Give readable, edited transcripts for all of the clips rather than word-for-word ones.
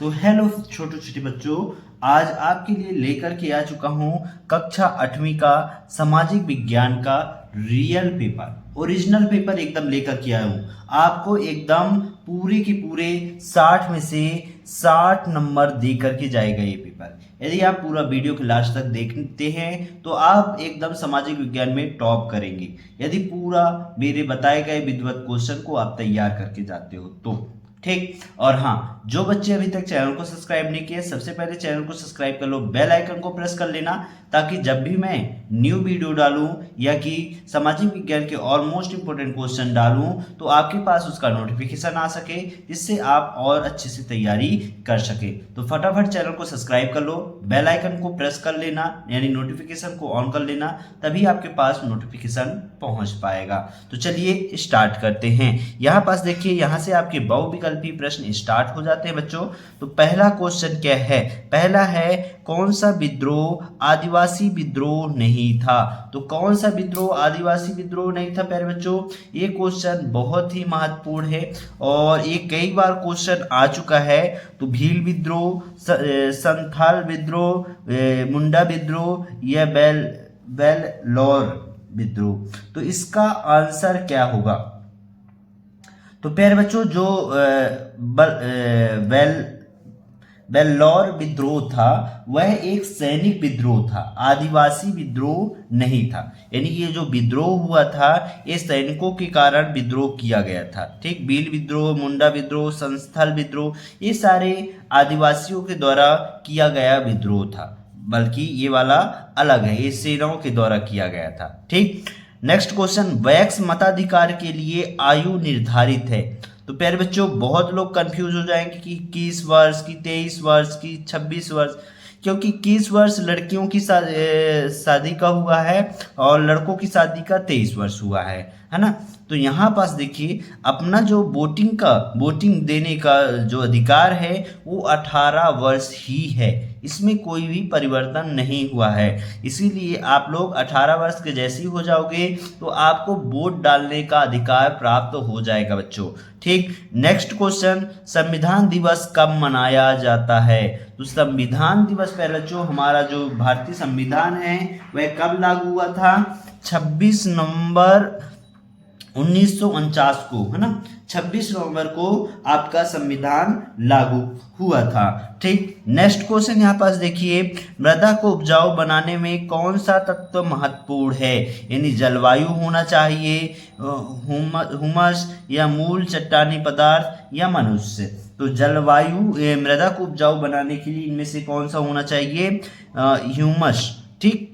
तो हेलो छोटे छोटे बच्चों, आज आपके लिए लेकर के आ चुका हूँ कक्षा 8वीं का सामाजिक विज्ञान का रियल पेपर, ओरिजिनल पेपर एकदम लेकर के आया हूँ। आपको एकदम पूरे के पूरे 60 में से 60 नंबर दे करके जाएगा ये पेपर। यदि आप पूरा वीडियो के लास्ट तक देखते हैं तो आप एकदम सामाजिक विज्ञान में टॉप करेंगे, यदि पूरा मेरे बताए गए विधिवत क्वेश्चन को आप तैयार करके जाते हो तो। ठीक। और हाँ, जो बच्चे अभी तक चैनल को सब्सक्राइब नहीं किए, सबसे पहले चैनल को सब्सक्राइब कर लो, बेल आइकन को प्रेस कर लेना, ताकि जब भी मैं न्यू वीडियो डालूं या कि सामाजिक विज्ञान के और मोस्ट इंपोर्टेंट क्वेश्चन डालूं तो आपके पास उसका नोटिफिकेशन आ सके, जिससे आप और अच्छे से तैयारी कर सके। तो फटाफट चैनल को सब्सक्राइब कर लो, बेल आइकन को प्रेस कर लेना, यानी नोटिफिकेशन को ऑन कर लेना, तभी आपके पास नोटिफिकेशन पहुंच पाएगा। तो चलिए स्टार्ट करते हैं। यहाँ पास देखिए, यहाँ से आपके बहुविकल्पी प्रश्न स्टार्ट हो जाते हैं बच्चों। तो पहला क्वेश्चन क्या है? पहला है, कौन सा विद्रोह आदिवासी विद्रोह नहीं था? तो कौन सा विद्रोह आदिवासी विद्रोह नहीं था प्यारे बच्चों? ये क्वेश्चन बहुत ही महत्वपूर्ण है और ये कई बार क्वेश्चन आ चुका है। तो भील विद्रोह, संथाल विद्रोह, मुंडा विद्रोह या बेललौर विद्रोह, तो इसका आंसर क्या होगा? तो प्यारे बच्चों, जो बेललौर विद्रोह था वह एक सैनिक विद्रोह था, आदिवासी विद्रोह नहीं था। यानी ये जो विद्रोह हुआ था ये सैनिकों के कारण विद्रोह किया गया था। ठीक। भील विद्रोह, मुंडा विद्रोह, संस्थल विद्रोह, ये सारे आदिवासियों के द्वारा किया गया विद्रोह था, बल्कि ये वाला अलग है, ये सेनाओं के द्वारा किया गया था। ठीक। नेक्स्ट क्वेश्चन, वैक्स मताधिकार के लिए आयु निर्धारित है? तो प्यारे बच्चों, बहुत लोग कंफ्यूज हो जाएंगे कि 21 वर्ष की, 23 वर्ष की, 26 वर्ष, क्योंकि 21 वर्ष लड़कियों की शादी का हुआ है और लड़कों की शादी का 23 वर्ष हुआ है ना। तो यहाँ पास देखिए, अपना जो वोटिंग देने का जो अधिकार है वो 18 वर्ष ही है, इसमें कोई भी परिवर्तन नहीं हुआ है। इसीलिए आप लोग 18 वर्ष के जैसे ही हो जाओगे तो आपको वोट डालने का अधिकार प्राप्त हो जाएगा बच्चों। ठीक। नेक्स्ट क्वेश्चन, संविधान दिवस कब मनाया जाता है? तो संविधान दिवस पहले बच्चों, हमारा जो भारतीय संविधान है वह कब लागू हुआ था? 26 नवंबर 1949 को, है ना। 26 नवंबर को आपका संविधान लागू हुआ था। ठीक। नेक्स्ट क्वेश्चन यहाँ पास देखिए, मृदा को उपजाऊ बनाने में कौन सा तत्व महत्वपूर्ण है? यानी जलवायु होना चाहिए, हुमस या मूल चट्टानी पदार्थ या मनुष्य? तो जलवायु, मृदा को उपजाऊ बनाने के लिए इनमें से कौन सा होना चाहिए? ह्यूमस। ठीक।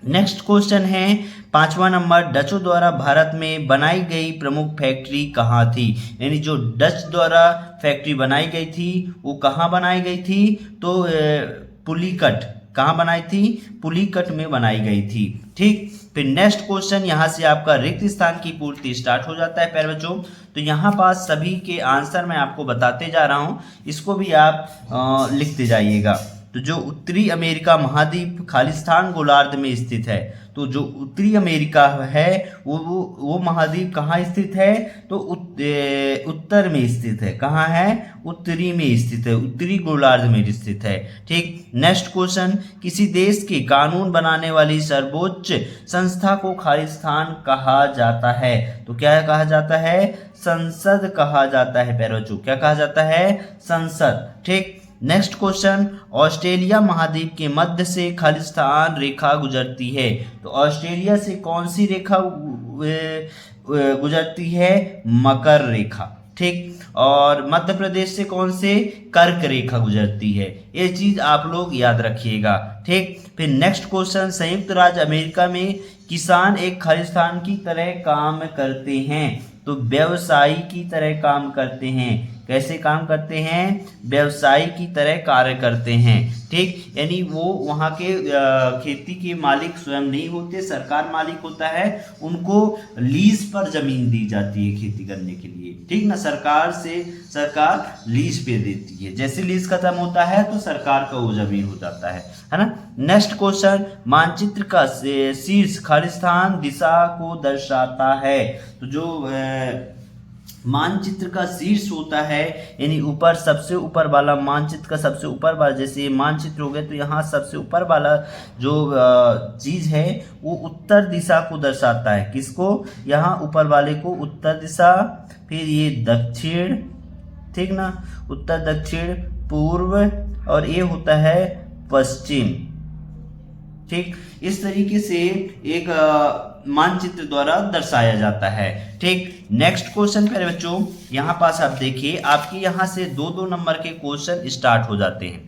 नेक्स्ट क्वेश्चन है 5वां नंबर, डचों द्वारा भारत में बनाई गई प्रमुख फैक्ट्री कहाँ थी? यानी जो डच द्वारा फैक्ट्री बनाई गई थी वो कहाँ बनाई गई थी? तो पुलिकट। कहाँ बनाई थी? पुलिकट में बनाई गई थी। ठीक। फिर नेक्स्ट क्वेश्चन, यहाँ से आपका रिक्त स्थान की पूर्ति स्टार्ट हो जाता है प्यारे बच्चों। तो यहाँ पास सभी के आंसर मैं आपको बताते जा रहा हूँ, इसको भी आप लिखते जाइएगा। तो जो उत्तरी अमेरिका महाद्वीप खालिस्तान गोलार्ध में स्थित है, तो जो उत्तरी अमेरिका है वो महाद्वीप कहाँ स्थित है? तो उत्तर में स्थित है। कहाँ है? उत्तरी में स्थित है, उत्तरी गोलार्ध में स्थित है। ठीक। नेक्स्ट क्वेश्चन, किसी देश के कानून बनाने वाली सर्वोच्च संस्था को खालिस्तान कहा जाता है? तो क्या कहा जाता है? संसद कहा जाता है प्यारे बच्चों। क्या कहा जाता है? संसद। ठीक। नेक्स्ट क्वेश्चन, ऑस्ट्रेलिया महाद्वीप के मध्य से खालिस्तान रेखा गुजरती है, तो ऑस्ट्रेलिया से कौन सी रेखा गुजरती है? मकर रेखा। ठीक। और मध्य प्रदेश से कौन से? कर्क रेखा गुजरती है। ये चीज आप लोग याद रखिएगा। ठीक। फिर नेक्स्ट क्वेश्चन, संयुक्त राज्य अमेरिका में किसान एक खालिस्तान की तरह काम करते हैं, तो व्यवसायी की तरह काम करते हैं। कैसे काम करते हैं? व्यवसायी की तरह कार्य करते हैं। ठीक। यानी वो वहाँ के खेती के मालिक स्वयं नहीं होते, सरकार मालिक होता है, उनको लीज पर जमीन दी जाती है खेती करने के लिए। ठीक ना, सरकार लीज पे देती है, जैसे लीज खत्म होता है तो सरकार का वो जमीन हो जाता है ना। नेक्स्ट क्वेश्चन, मानचित्र का शीर्ष खालिस्तान दिशा को दर्शाता है, तो जो मानचित्र का शीर्ष होता है, यानी ऊपर सबसे ऊपर वाला, मानचित्र का सबसे ऊपर वाला, जैसे ये मानचित्र हो गया तो यहाँ सबसे ऊपर वाला जो चीज है वो उत्तर दिशा को दर्शाता है। किसको? यहाँ ऊपर वाले को उत्तर दिशा, फिर ये दक्षिण, ठीक ना, उत्तर दक्षिण पूर्व, और ये होता है पश्चिम। ठीक, इस तरीके से एक मानचित्र द्वारा दर्शाया जाता है। ठीक, नेक्स्ट क्वेश्चन प्यारे बच्चों, यहाँ पास आप देखिए, आपके यहाँ से 2-2 नंबर के क्वेश्चन स्टार्ट हो जाते हैं।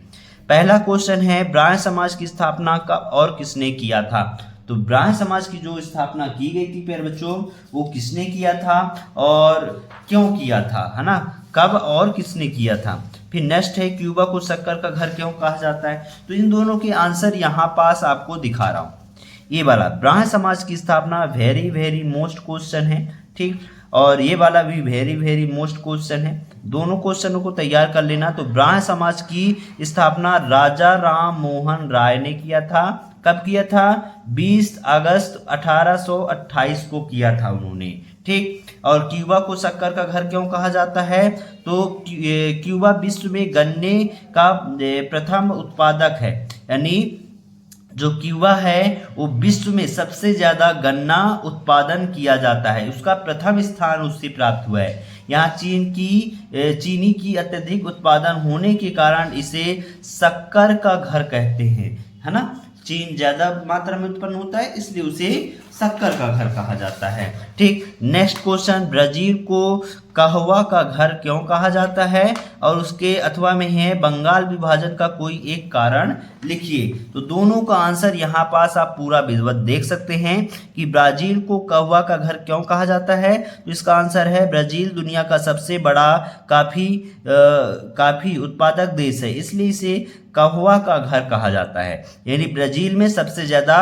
पहला क्वेश्चन है, ब्राह्मण समाज की स्थापना कब और किसने किया था? तो ब्राह्मण समाज की जो स्थापना की गई थी प्यारे बच्चों, वो किसने किया था और क्यों किया था, है ना, कब और किसने किया था। फिर नेक्स्ट है, क्यूबा को शक्कर का घर क्यों कहा जाता है? तो इन दोनों के आंसर यहाँ पास आपको दिखा रहा हूँ। ये वाला ब्राह्मण समाज की स्थापना वेरी वेरी मोस्ट क्वेश्चन है, ठीक, और ये वाला भी वेरी वेरी मोस्ट क्वेश्चन है। दोनों क्वेश्चनों को तैयार कर लेना। तो ब्राह्मण समाज की स्थापना राजा राम मोहन राय ने किया था। कब किया था? 20 अगस्त 1828 को किया था उन्होंने, ठीक। और क्यूबा को शक्कर का घर क्यों कहा जाता है? तो क्यूबा विश्व में गन्ने का प्रथम उत्पादक है, यानी जो क्यूबा है वो विश्व में सबसे ज्यादा गन्ना उत्पादन किया जाता है, उसका प्रथम स्थान उससे प्राप्त हुआ है। यहाँ चीनी की अत्यधिक उत्पादन होने के कारण इसे शक्कर का घर कहते हैं, है ना, चीन ज्यादा मात्रा में उत्पन्न होता है इसलिए उसे शक्कर का घर कहा जाता है, ठीक। नेक्स्ट क्वेश्चन, ब्राजील को कहवा का घर क्यों कहा जाता है? और उसके अथवा में है बंगाल विभाजन का कोई एक कारण लिखिए। तो दोनों का आंसर यहाँ पास आप पूरा विधिवत देख सकते हैं कि ब्राजील को कहवा का घर क्यों कहा जाता है। तो इसका आंसर है, ब्राजील दुनिया का सबसे बड़ा काफी उत्पादक देश है, इसलिए इसे कहवा का घर कहा जाता है, यानी ब्राजील में सबसे ज्यादा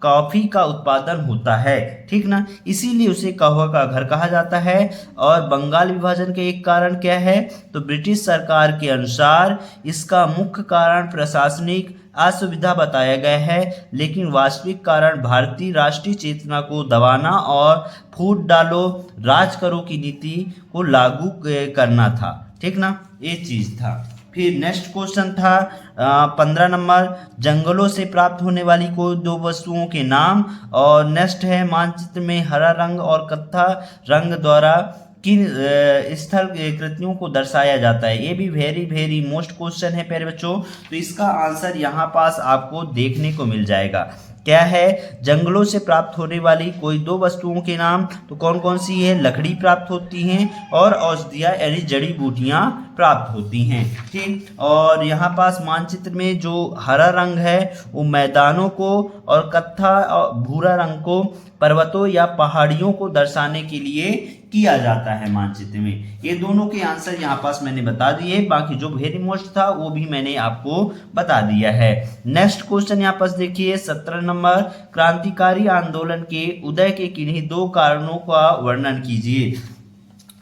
कॉफी का उत्पादन होता है, ठीक ना, इसीलिए उसे कहवा का घर कहा जाता है। और बंगाल विभाजन के एक कारण क्या है? तो ब्रिटिश सरकार के अनुसार इसका मुख्य कारण प्रशासनिक असुविधा बताया गया है, लेकिन वास्तविक कारण भारतीय राष्ट्रीय चेतना को दबाना और फूट डालो राज करो की नीति को लागू करना था, ठीक ना, ये चीज था। फिर नेक्स्ट क्वेश्चन था 15 नंबर, जंगलों से प्राप्त होने वाली कोई 2 वस्तुओं के नाम। और नेक्स्ट है, मानचित्र में हरा रंग और कत्था रंग द्वारा किन स्थल कृतियों को दर्शाया जाता है। ये भी वेरी वेरी मोस्ट क्वेश्चन है प्यारे बच्चों। तो इसका आंसर यहाँ पास आपको देखने को मिल जाएगा। क्या है? जंगलों से प्राप्त होने वाली कोई 2 वस्तुओं के नाम। तो कौन कौन सी है? लकड़ी प्राप्त होती हैं और औषधियाँ यानी जड़ी बूटियाँ प्राप्त होती हैं, ठीक। और यहाँ पास मानचित्र में जो हरा रंग है वो मैदानों को और कत्था और भूरा रंग को पर्वतों या पहाड़ियों को दर्शाने के लिए किया जाता है मानचित्र में। ये दोनों के आंसर यहाँ पास मैंने बता दिए, बाकी जो वेरी मोस्ट था वो भी मैंने आपको बता दिया है। नेक्स्ट क्वेश्चन यहाँ पास देखिए 17 नंबर, क्रांतिकारी आंदोलन के उदय के किन्हीं 2 कारणों का वर्णन कीजिए।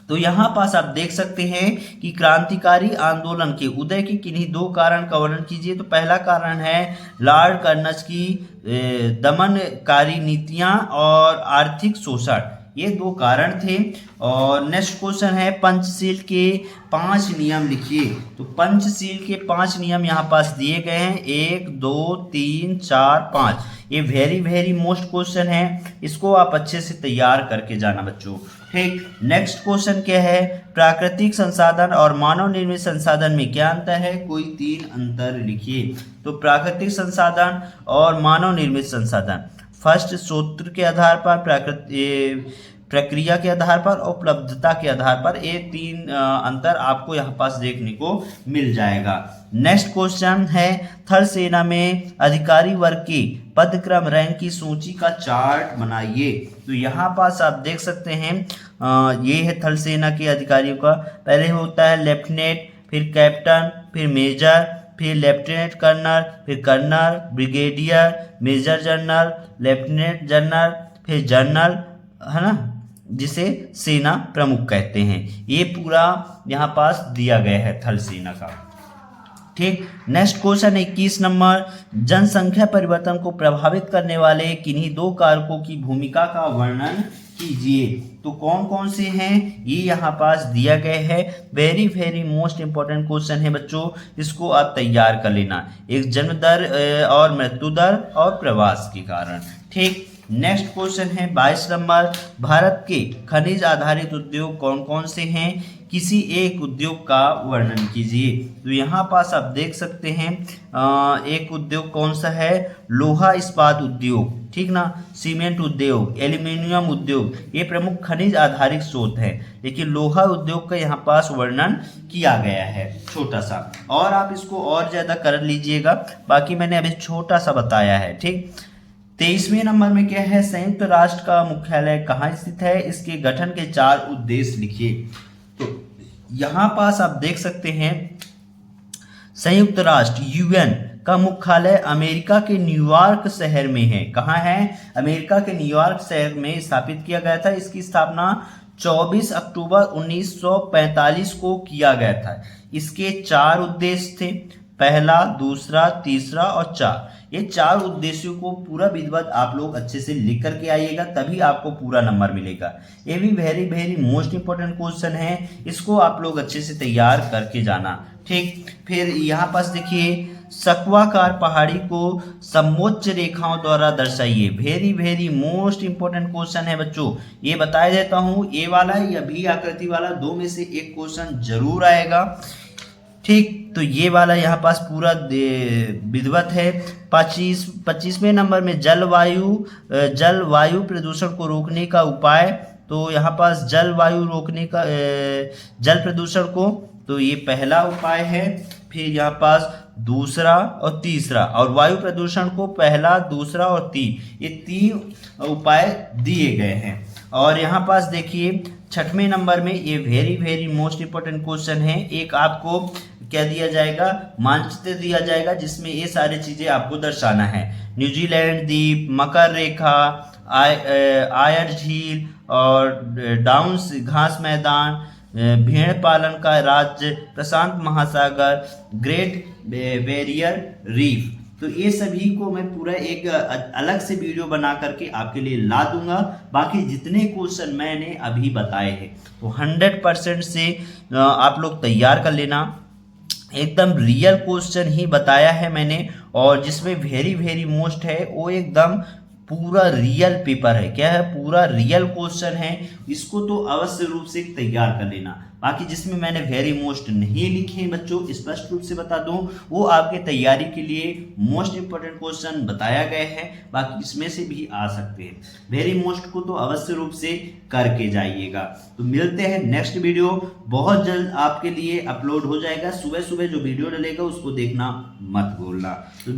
तो यहाँ पास आप देख सकते हैं कि क्रांतिकारी आंदोलन के उदय के किन्हीं 2 कारण का वर्णन कीजिए। तो पहला कारण है लॉर्ड कर्नज की दमनकारी नीतियां और आर्थिक शोषण, ये 2 कारण थे। और नेक्स्ट क्वेश्चन है पंचशील के 5 नियम लिखिए। तो पंचशील के 5 नियम यहाँ पास दिए गए हैं, 1 2 3 4 5। ये वेरी वेरी मोस्ट क्वेश्चन है, इसको आप अच्छे से तैयार करके जाना बच्चों, ठीक। नेक्स्ट क्वेश्चन क्या है? प्राकृतिक संसाधन और मानव निर्मित संसाधन में क्या अंतर है? कोई 3 अंतर लिखिए। तो प्राकृतिक संसाधन और मानव निर्मित संसाधन, फर्स्ट स्रोत के आधार पर, प्रक्रिया के आधार पर, उपलब्धता के आधार पर, ये 3 अंतर आपको यहाँ पास देखने को मिल जाएगा। नेक्स्ट क्वेश्चन है थल सेना में अधिकारी वर्ग की पदक्रम रैंक की सूची का चार्ट बनाइए। तो यहाँ पास आप देख सकते हैं ये है थल सेना के अधिकारियों का। पहले होता है लेफ्टिनेंट, फिर कैप्टन, फिर मेजर, फिर लेफ्टिनेंट कर्नल, फिर colonel, brigadier, major general, lieutenant general, फिर जनरल, है ना, जिसे सेना प्रमुख कहते हैं। ये पूरा यहाँ पास दिया गया है थल सेना का, ठीक। नेक्स्ट क्वेश्चन 21 नंबर, जनसंख्या परिवर्तन को प्रभावित करने वाले किन्हीं 2 कारकों की भूमिका का वर्णन कीजिए। तो कौन कौन से हैं ये यहाँ पास दिया गया है। Very very most important question है बच्चों, इसको आप तैयार कर लेना। एक जन्म दर और मृत्यु दर और प्रवास के कारण। ठीक, नेक्स्ट क्वेश्चन है 22 नंबर, भारत के खनिज आधारित उद्योग कौन कौन से हैं, किसी एक उद्योग का वर्णन कीजिए। तो यहाँ पास आप देख सकते हैं एक उद्योग कौन सा है, लोहा इस्पात उद्योग, ठीक ना, सीमेंट उद्योग, एल्यूमिनियम उद्योग, ये प्रमुख खनिज आधारित स्रोत है। लेकिन लोहा उद्योग का यहाँ पास वर्णन किया गया है छोटा सा, और आप इसको और ज्यादा कर लीजिएगा, बाकी मैंने अभी छोटा सा बताया है। ठीक, 23वें नंबर में क्या है, संयुक्त राष्ट्र का मुख्यालय कहाँ स्थित है, इसके गठन के 4 उद्देश्य लिखिए। तो यहाँ पास आप देख सकते हैं संयुक्त राष्ट्र यूएन का मुख्यालय अमेरिका के न्यूयॉर्क शहर में है। कहाँ है, अमेरिका के न्यूयॉर्क शहर में स्थापित किया गया था। इसकी स्थापना 24 अक्टूबर 1945 को किया गया था। इसके 4 उद्देश्य थे, पहला, दूसरा, तीसरा और 4। ये 4 उद्देश्यों को पूरा विधिवत आप लोग अच्छे से लिख करके आइएगा, तभी आपको पूरा नंबर मिलेगा। ये भी very very most important question है, इसको आप लोग अच्छे से तैयार करके जाना। ठीक, फिर यहाँ पास देखिए, सक्वाकार पहाड़ी को समोच्च रेखाओं द्वारा दर्शाइए। Very very most important question है बच्चों, ये बता देता हूँ, ए वाला या बी आकृति वाला, 2 में से एक क्वेश्चन जरूर आएगा। ठीक, तो ये वाला यहाँ पास पूरा विधिवत है। 25वें नंबर में जलवायु प्रदूषण को रोकने का उपाय। तो यहाँ पास जलवायु रोकने का जल प्रदूषण को, तो ये पहला उपाय है। फिर यहाँ पास दूसरा और तीसरा, और वायु प्रदूषण को पहला, दूसरा और 3, ये 3 उपाय दिए गए हैं। और यहाँ पास देखिए 6वें नंबर में ये very very most important question है। एक आपको क्या दिया जाएगा, मानचित्र दिया जाएगा, जिसमें ये सारी चीजें आपको दर्शाना है। न्यूजीलैंड द्वीप, मकर रेखा, आयर झील और डाउन्स घास मैदान, भेड़ पालन का राज्य, प्रशांत महासागर, ग्रेट बैरियर रीफ। तो ये सभी को मैं पूरा एक अलग से वीडियो बना करके आपके लिए ला दूंगा। बाकी जितने क्वेश्चन मैंने अभी बताए हैं तो 100% से आप लोग तैयार कर लेना। एकदम रियल क्वेश्चन ही बताया है मैंने, और जिसमें वेरी वेरी मोस्ट है वो एकदम पूरा रियल पेपर है। क्या है, पूरा रियल क्वेश्चन है, इसको तो अवश्य रूप से तैयार कर लेना। बाकी जिसमें मैंने वेरी मोस्ट नहीं लिखे हैं बच्चों, स्पष्ट रूप से बता दूं, वो आपके तैयारी के लिए मोस्ट इंपॉर्टेंट क्वेश्चन बताया गया है। बाकी इसमें से भी आ सकते हैं। वेरी मोस्ट को तो अवश्य रूप से करके जाइएगा। तो मिलते हैं नेक्स्ट वीडियो, बहुत जल्द आपके लिए अपलोड हो जाएगा। सुबह सुबह जो वीडियो डलेगा उसको देखना मत भूलना। तो